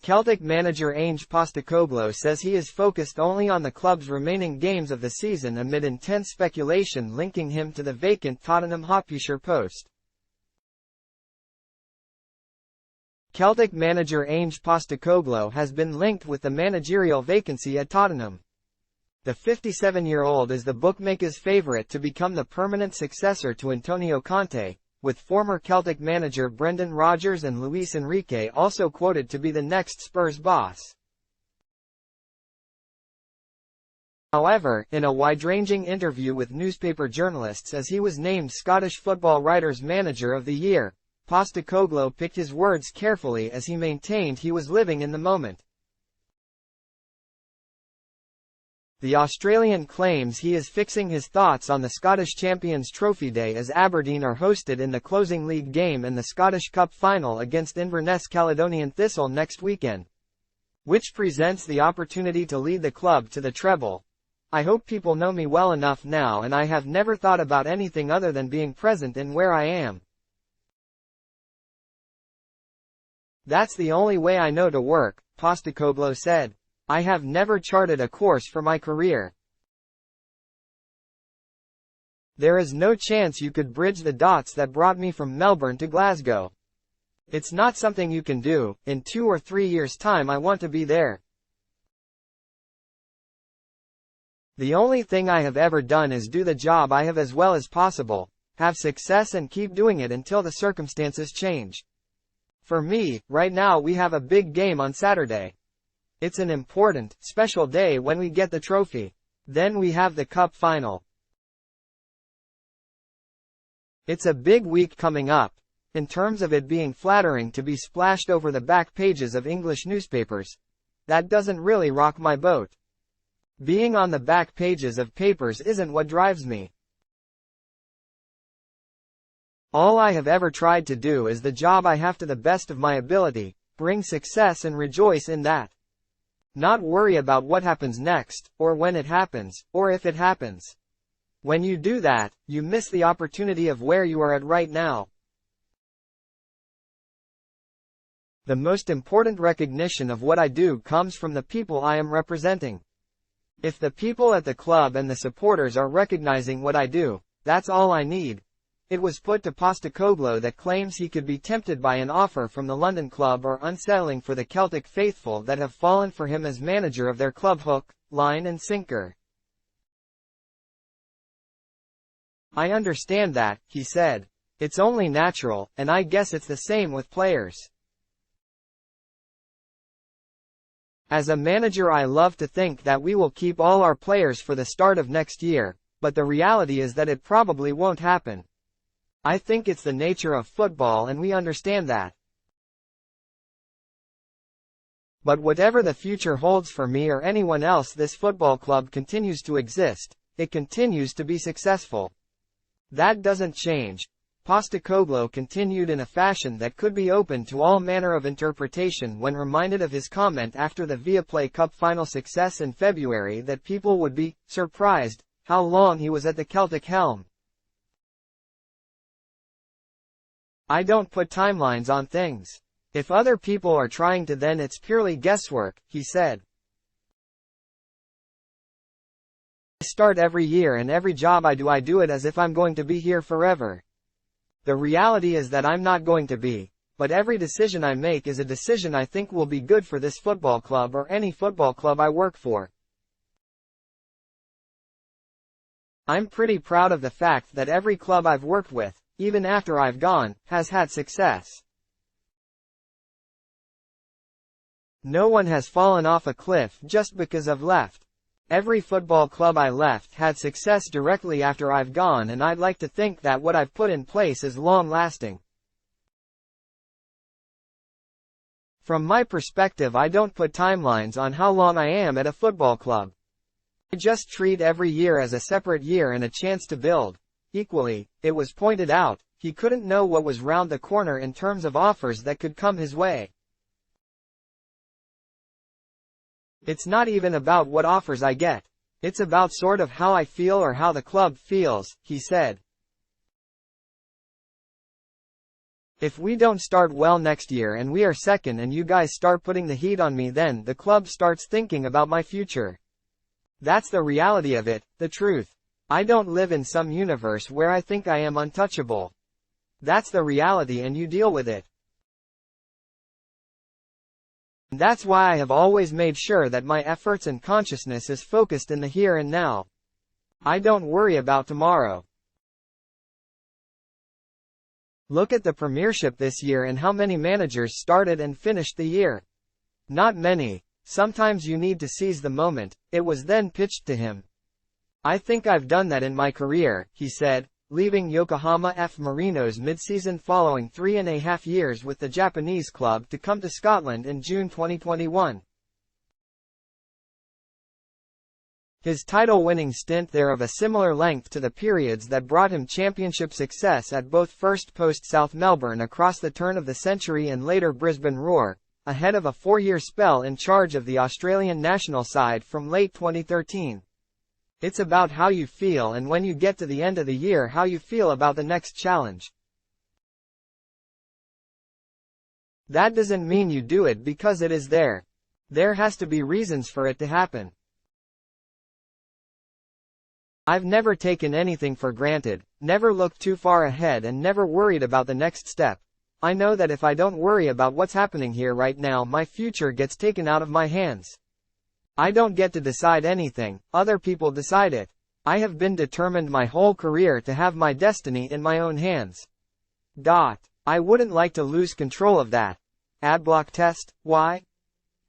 Celtic manager Ange Postecoglou says he is focused only on the club's remaining games of the season amid intense speculation linking him to the vacant Tottenham Hotspur post. Celtic manager Ange Postecoglou has been linked with the managerial vacancy at Tottenham. The 57-year-old is the bookmakers' favourite to become the permanent successor to Antonio Conte, with former Celtic manager Brendan Rodgers and Luis Enrique also quoted to be the next Spurs boss. However, in a wide-ranging interview with newspaper journalists as he was named Scottish Football Writers' Manager of the Year, Postecoglou picked his words carefully as he maintained he was living in the moment. The Australian claims he is fixing his thoughts on the Scottish Champions Trophy Day as Aberdeen are hosted in the closing league game and the Scottish Cup final against Inverness Caledonian Thistle next weekend, which presents the opportunity to lead the club to the treble. I hope people know me well enough now and I have never thought about anything other than being present in where I am. That's the only way I know to work, Postecoglou said. I have never charted a course for my career. There is no chance you could bridge the dots that brought me from Melbourne to Glasgow. It's not something you can do. In 2 or 3 years' time I want to be there. The only thing I have ever done is do the job I have as well as possible, have success and keep doing it until the circumstances change. For me, right now we have a big game on Saturday. It's an important, special day when we get the trophy. Then we have the cup final. It's a big week coming up. In terms of it being flattering to be splashed over the back pages of English newspapers, that doesn't really rock my boat. Being on the back pages of papers isn't what drives me. All I have ever tried to do is the job I have to the best of my ability, bring success and rejoice in that. Not worry about what happens next, or when it happens, or if it happens. When you do that, you miss the opportunity of where you are at right now. The most important recognition of what I do comes from the people I am representing. If the people at the club and the supporters are recognizing what I do, that's all I need. It was put to Postecoglou that claims he could be tempted by an offer from the London club or unsettling for the Celtic faithful that have fallen for him as manager of their club hook, line and sinker. I understand that, he said. It's only natural, and I guess it's the same with players. As a manager I love to think that we will keep all our players for the start of next year, but the reality is that it probably won't happen. I think it's the nature of football and we understand that. But whatever the future holds for me or anyone else, this football club continues to exist. It continues to be successful. That doesn't change. Postecoglou continued in a fashion that could be open to all manner of interpretation when reminded of his comment after the Viaplay Cup final success in February that people would be surprised how long he was at the Celtic helm. I don't put timelines on things. If other people are trying to, then it's purely guesswork, he said. I start every year and every job I do it as if I'm going to be here forever. The reality is that I'm not going to be, but every decision I make is a decision I think will be good for this football club or any football club I work for. I'm pretty proud of the fact that every club I've worked with, even after I've gone, has had success. No one has fallen off a cliff just because I've left. Every football club I left had success directly after I've gone, and I'd like to think that what I've put in place is long-lasting. From my perspective, I don't put timelines on how long I am at a football club. I just treat every year as a separate year and a chance to build. Equally, it was pointed out, he couldn't know what was round the corner in terms of offers that could come his way. It's not even about what offers I get. It's about sort of how I feel or how the club feels, he said. If we don't start well next year and we are second and you guys start putting the heat on me, then the club starts thinking about my future. That's the reality of it, the truth. I don't live in some universe where I think I am untouchable. That's the reality and you deal with it. That's why I have always made sure that my efforts and consciousness is focused in the here and now. I don't worry about tomorrow. Look at the Premiership this year and how many managers started and finished the year. Not many. Sometimes you need to seize the moment. It was then pitched to him. I think I've done that in my career, he said, leaving Yokohama F. Marinos mid-season following 3.5 years with the Japanese club to come to Scotland in June 2021. His title-winning stint there of a similar length to the periods that brought him championship success at both First Post South Melbourne across the turn of the century and later Brisbane Roar, ahead of a 4-year spell in charge of the Australian national side from late 2013. It's about how you feel and when you get to the end of the year how you feel about the next challenge. That doesn't mean you do it because it is there. There has to be reasons for it to happen. I've never taken anything for granted, never looked too far ahead and never worried about the next step. I know that if I don't worry about what's happening here right now, my future gets taken out of my hands. I don't get to decide anything, other people decide it. I have been determined my whole career to have my destiny in my own hands. I wouldn't like to lose control of that. Adblock test, why?